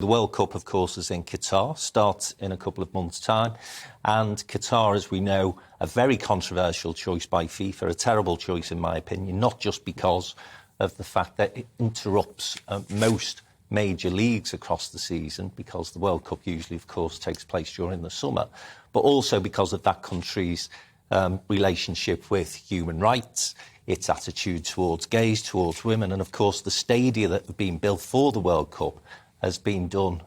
The World Cup, of course, is in Qatar, starts in a couple of months' time. And Qatar, as we know, a very controversial choice by FIFA, a terrible choice, in my opinion, not just because of the fact that it interrupts most major leagues across the season, because the World Cup usually, of course, takes place during the summer, but also because of that country's relationship with human rights, its attitude towards gays, towards women, and, of course, the stadia that have been built for the World Cup has been done,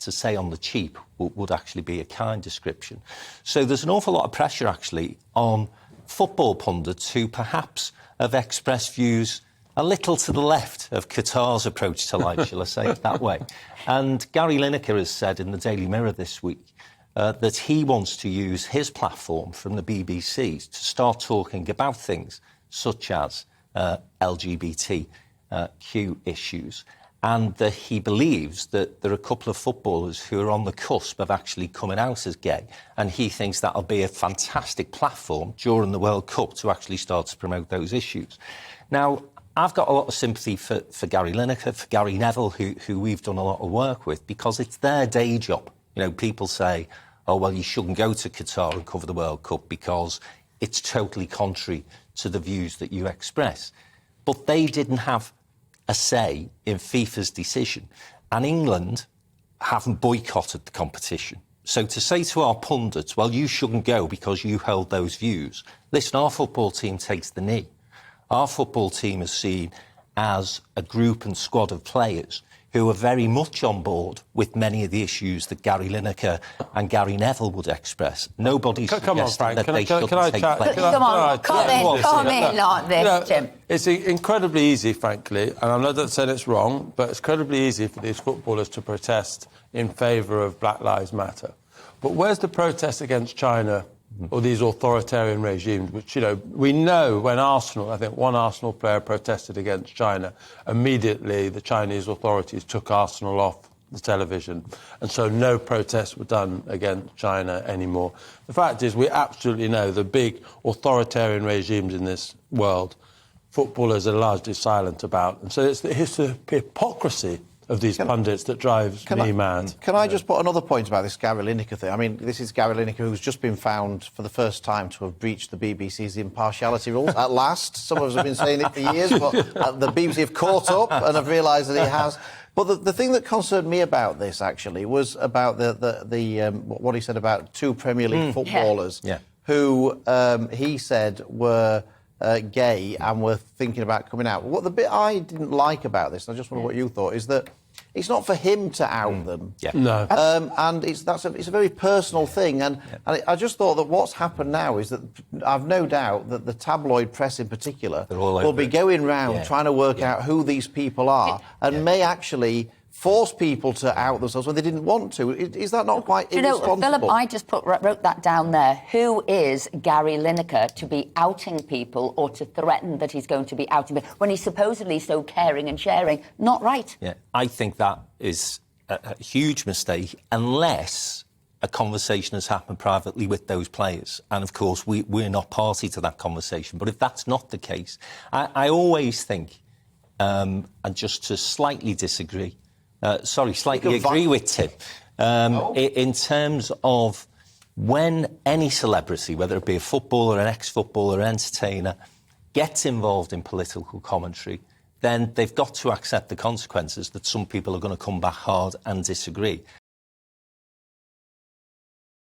to say on the cheap, would actually be a kind description. So there's an awful lot of pressure, actually, on football pundits who perhaps have expressed views a little to the left of Qatar's approach to life, shall I say it that way. And Gary Lineker has said in the Daily Mirror this week that he wants to use his platform from the BBC to start talking about things such as LGBTQ issues, and that he believes that there are a couple of footballers who are on the cusp of actually coming out as gay, and he thinks that'll be a fantastic platform during the World Cup to actually start to promote those issues. Now, I've got a lot of sympathy for Gary Lineker, for Gary Neville, who we've done a lot of work with, because it's their day job. You know, people say, oh, well, you shouldn't go to Qatar and cover the World Cup because it's totally contrary to the views that you express. But they didn't have a say in FIFA's decision, and England haven't boycotted the competition. So to say to our pundits, well, you shouldn't go because you hold those views, listen, our football team takes the knee. Our football team is seen as a group and squad of players who are very much on board with many of the issues that Gary Lineker and Gary Neville would express. Nobody's suggesting that they shouldn't take place. Come on, comment like this, Jim. It's incredibly easy, frankly, and I'm not saying it's wrong, but it's incredibly easy for these footballers to protest in favour of Black Lives Matter. But where's the protest against China or these authoritarian regimes, which, you know, we know when Arsenal, I think one Arsenal player protested against China, immediately the Chinese authorities took Arsenal off the television, and so no protests were done against China anymore. The fact is, we absolutely know the big authoritarian regimes in this world, footballers are largely silent about, and so it's the hypocrisy of these pundits that drives me mad. Can I just put another point about this Gary Lineker thing? I mean, this is Gary Lineker who's just been found for the first time to have breached the BBC's impartiality rules. At last, some of us have been saying it for years, but the BBC have caught up and have realised that he has. But the thing that concerned me about this, actually, was about what he said about two Premier League footballers who he said were gay and were thinking about coming out. What the bit I didn't like about this, and I just wonder what you thought, is that it's not for him to out them. No. And it's a very personal thing. And I just thought that what's happened now is that I've no doubt that the tabloid press in particular will be going round trying to work out who these people are and may actually force people to out themselves when they didn't want to. Is that not quite irresponsible? Philip, I just wrote that down there. Who is Gary Lineker to be outing people or to threaten that he's going to be outing people when he's supposedly so caring and sharing? Not right. Yeah, I think that is a huge mistake, unless a conversation has happened privately with those players. And, of course, we're not party to that conversation. But if that's not the case, I always think, and just to slightly disagree, slightly agree with Tim, in terms of when any celebrity, whether it be a footballer, an ex-footballer, an entertainer, gets involved in political commentary, then they've got to accept the consequences that some people are going to come back hard and disagree.